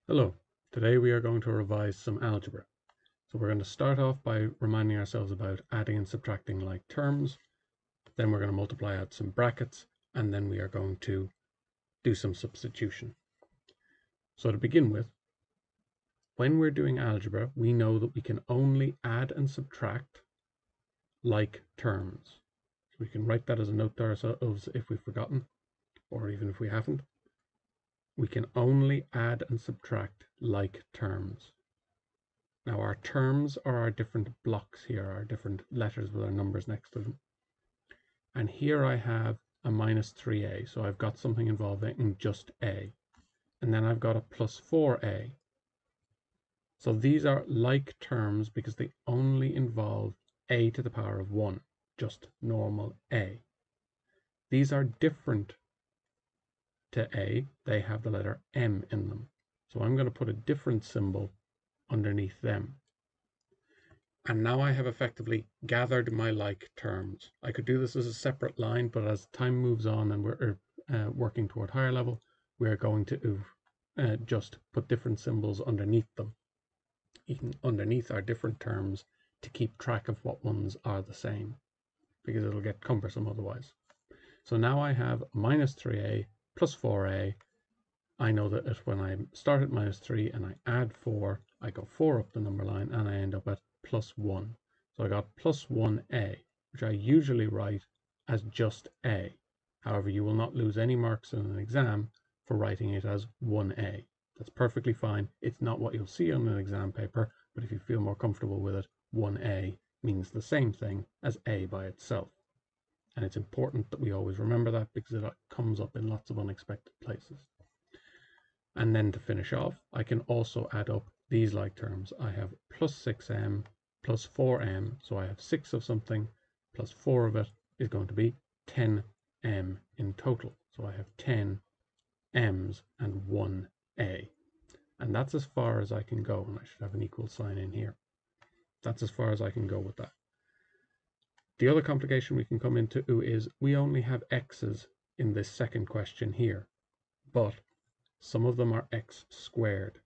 Hello, today we are going to revise some algebra. So we're going to start off by reminding ourselves about adding and subtracting like terms. Then we're going to multiply out some brackets, and then we are going to do some substitution. So to begin with, when we're doing algebra, we know that we can only add and subtract like terms. So we can write that as a note to ourselves if we've forgotten, or even if we haven't. We can only add and subtract like terms. Now our terms are our different blocks here, our different letters with our numbers next to them. And here I have a minus 3a, so I've got something involving just a. And then I've got a plus 4a. So these are like terms because they only involve a to the power of 1, just normal a. These are different to a, they have the letter m in them. So I'm going to put a different symbol underneath them. And now I have effectively gathered my like terms. I could do this as a separate line, but as time moves on and we're working toward higher level, we're going to just put different symbols underneath them. Even underneath are different terms to keep track of what ones are the same, because it'll get cumbersome otherwise. So now I have minus 3a plus 4a. I know that when I start at minus 3 and I add 4, I go 4 up the number line and I end up at plus 1. So I got plus 1a, which I usually write as just a. However, you will not lose any marks in an exam for writing it as 1a. That's perfectly fine. It's not what you'll see on an exam paper, but if you feel more comfortable with it, 1a means the same thing as a by itself. And it's important that we always remember that because it comes up in lots of unexpected places. And then to finish off, I can also add up these like terms. I have plus 6m plus 4m, so I have 6 of something plus 4 of it is going to be 10m in total. So I have 10 m's and 1a. And that's as far as I can go, and I should have an equal sign in here. That's as far as I can go with that. The other complication we can come into is we only have x's in this second question here, but some of them are x squared,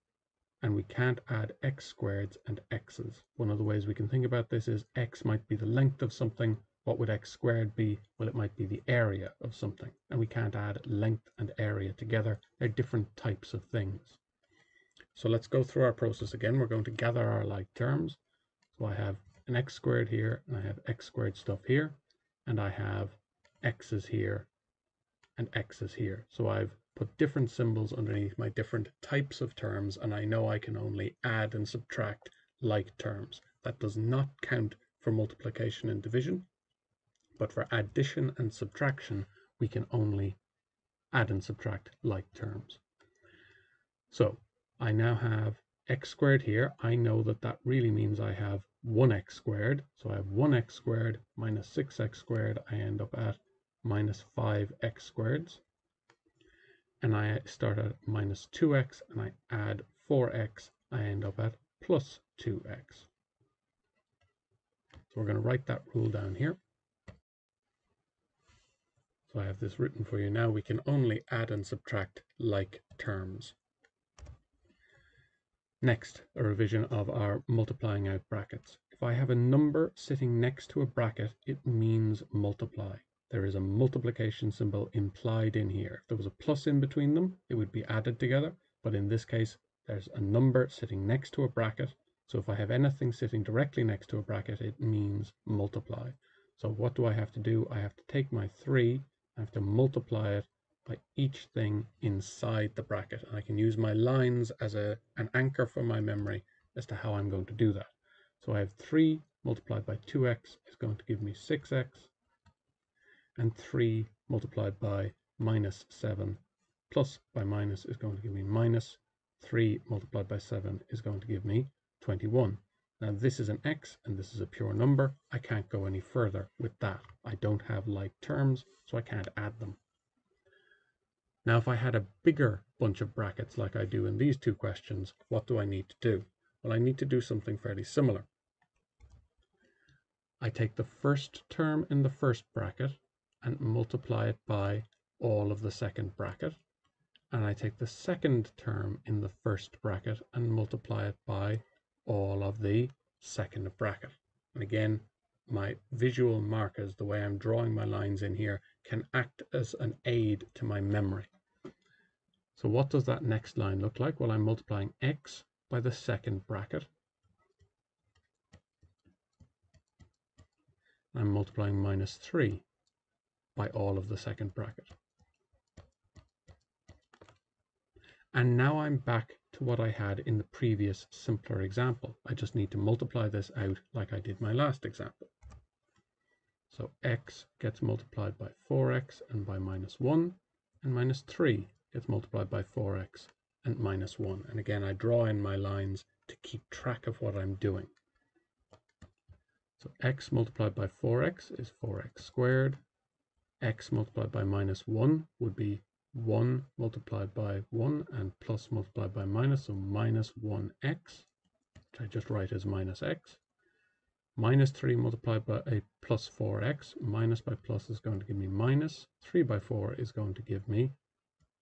and we can't add x squareds and x's. One of the ways we can think about this is x might be the length of something. What would x squared be? Well, it might be the area of something, and we can't add length and area together. They're different types of things. So let's go through our process again. We're going to gather our like terms. So I have an x squared here, and I have x squared stuff here, and I have x's here and x's here. So I've put different symbols underneath my different types of terms, and I know I can only add and subtract like terms. That does not count for multiplication and division, but for addition and subtraction, we can only add and subtract like terms. So I now have x squared here. I know that that really means I have 1x squared. So I have 1x squared minus 6x squared. I end up at minus 5x squareds. And I start at minus 2x and I add 4x, I end up at plus 2x. So we're going to write that rule down here. So I have this written for you now. We can only add and subtract like terms. Next, a revision of our multiplying out brackets. If I have a number sitting next to a bracket, it means multiply. There is a multiplication symbol implied in here. If there was a plus in between them, it would be added together. But in this case, there's a number sitting next to a bracket. So if I have anything sitting directly next to a bracket, it means multiply. So what do I have to do? I have to take my 3, I have to multiply it by each thing inside the bracket. And I can use my lines as an anchor for my memory as to how I'm going to do that. So I have 3 multiplied by 2x is going to give me 6x. And 3 multiplied by minus 7 plus by minus is going to give me minus. 3 multiplied by 7 is going to give me 21. Now this is an x and this is a pure number. I can't go any further with that. I don't have like terms, so I can't add them. Now if I had a bigger bunch of brackets like I do in these two questions, what do I need to do? Well, I need to do something fairly similar. I take the first term in the first bracket and multiply it by all of the second bracket. and I take the second term in the first bracket and multiply it by all of the second bracket. And again, my visual markers, the way I'm drawing my lines in here, can act as an aid to my memory. So what does that next line look like? Well, I'm multiplying x by the second bracket. I'm multiplying minus 3 by all of the second bracket. And now I'm back to what I had in the previous simpler example. I just need to multiply this out like I did my last example. So x gets multiplied by 4x and by minus 1, and minus 3 gets multiplied by 4x and minus 1. And again, I draw in my lines to keep track of what I'm doing. So x multiplied by 4x is 4x squared. X multiplied by minus 1 would be 1 multiplied by 1 and plus multiplied by minus, so minus 1x, which I just write as minus x. Minus 3 multiplied by a plus 4x, minus by plus is going to give me minus, 3 by 4 is going to give me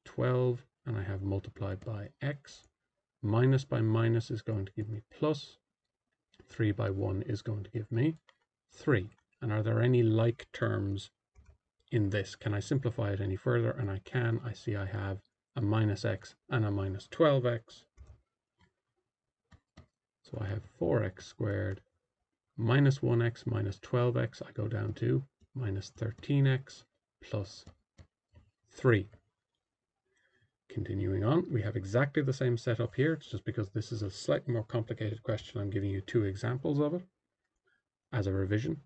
12, and I have multiplied by x. Minus by minus is going to give me plus, 3 by 1 is going to give me 3. And are there any like terms in this? Can I simplify it any further? And I can. I see I have a minus x and a minus 12x. So I have 4x squared minus 1x minus 12x. I go down to minus 13x plus 3. Continuing on, we have exactly the same setup here. It's just because this is a slightly more complicated question, I'm giving you 2 examples of it as a revision.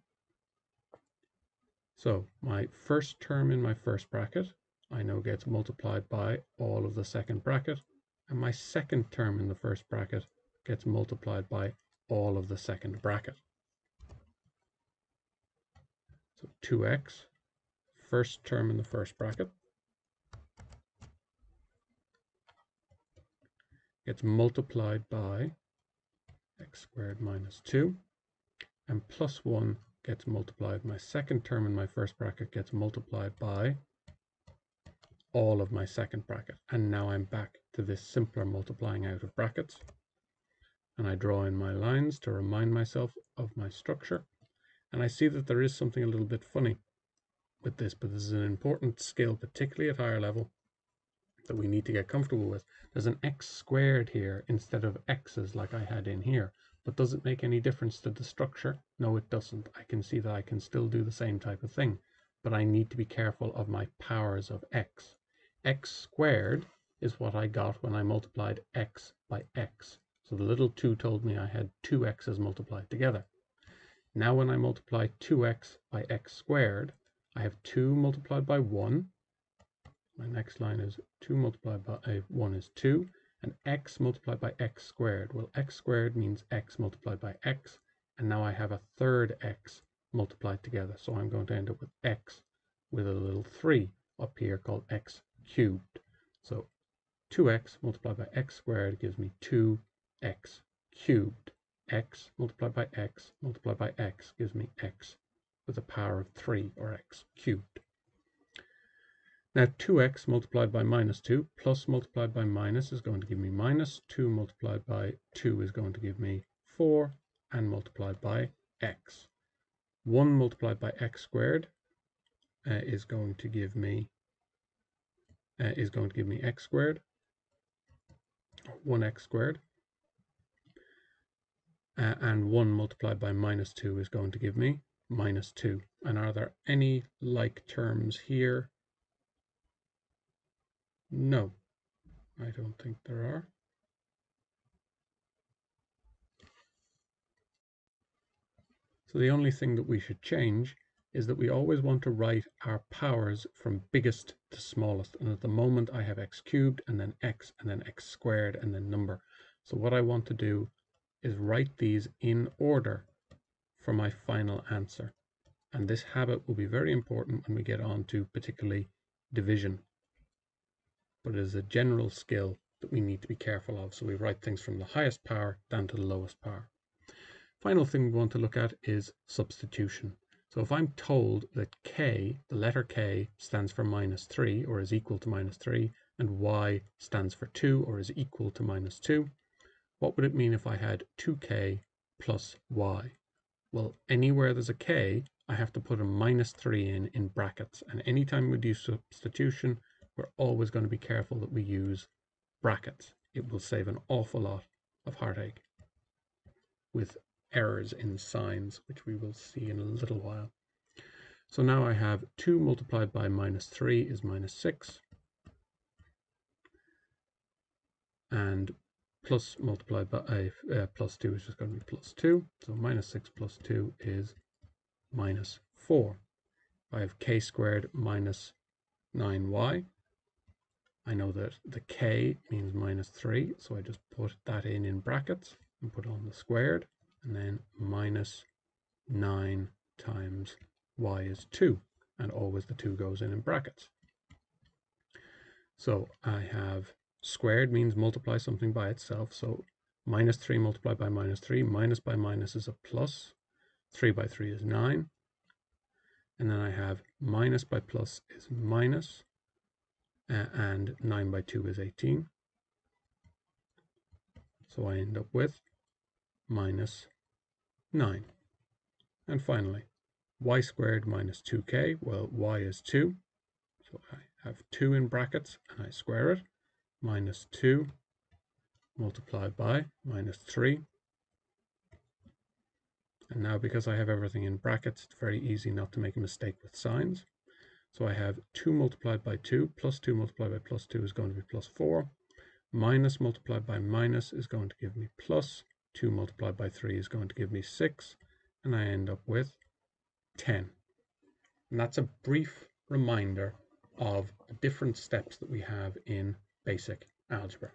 So my first term in my first bracket, I know gets multiplied by all of the second bracket, and my second term in the first bracket gets multiplied by all of the second bracket. So 2x, first term in the first bracket, gets multiplied by x squared minus 2, and plus 1 gets multiplied. My second term in my first bracket gets multiplied by all of my second bracket. And now I'm back to this simpler multiplying out of brackets. And I draw in my lines to remind myself of my structure. And I see that there is something a little bit funny with this, but this is an important skill, particularly at higher level, that we need to get comfortable with. There's an x squared here instead of x's like I had in here. But does it make any difference to the structure? No, it doesn't. I can see that I can still do the same type of thing, but I need to be careful of my powers of x. X squared is what I got when I multiplied x by x. So the little 2 told me I had 2 x's multiplied together. Now when I multiply 2x by x squared, I have 2 multiplied by 1. My next line is 2 multiplied by 1 is 2. And x multiplied by x squared. Well, x squared means x multiplied by x, and now I have a third x multiplied together. So I'm going to end up with x with a little 3 up here called x cubed. So 2x multiplied by x squared gives me 2x cubed. X multiplied by x multiplied by x gives me x with a power of 3, or x cubed. Now 2x multiplied by minus 2 plus multiplied by minus is going to give me minus. 2 multiplied by 2 is going to give me 4, and multiplied by x. 1 multiplied by x squared is going to give me x squared, 1x squared. And 1 multiplied by minus 2 is going to give me minus 2. And are there any like terms here? No, I don't think there are. So the only thing that we should change is that we always want to write our powers from biggest to smallest. And at the moment I have x cubed and then x squared and then number. So what I want to do is write these in order for my final answer. And this habit will be very important when we get on to particularly division. But it is a general skill that we need to be careful of. So we write things from the highest power down to the lowest power. Final thing we want to look at is substitution. So if I'm told that k, the letter k, stands for minus 3 or is equal to minus 3, and y stands for 2 or is equal to minus 2. What would it mean if I had 2k plus y? Well, anywhere there's a k, I have to put a minus 3 in brackets. And anytime we do substitution, we're always going to be careful that we use brackets. It will save an awful lot of heartache with errors in signs, which we will see in a little while. So now I have 2 multiplied by minus 3 is minus 6. And plus multiplied by plus 2 is just going to be plus 2. So minus 6 plus 2 is minus 4. I have k squared minus 9y. I know that the k means minus 3, so I just put that in brackets and put on the squared, and then minus 9 times y is 2, and always the 2 goes in brackets. So I have squared means multiply something by itself, so minus 3 multiplied by minus 3, minus by minus is a plus, 3 by 3 is 9, and then I have minus by plus is minus, and 9 by 2 is 18. So I end up with minus 9. And finally, y squared minus 2k, well, y is 2, so I have 2 in brackets and I square it, minus 2 multiplied by minus 3. And now because I have everything in brackets, it's very easy not to make a mistake with signs. So I have 2 multiplied by 2, plus 2 multiplied by plus 2 is going to be plus 4. Minus multiplied by minus is going to give me plus. 2 multiplied by 3 is going to give me 6. And I end up with 10. And that's a brief reminder of the different steps that we have in basic algebra.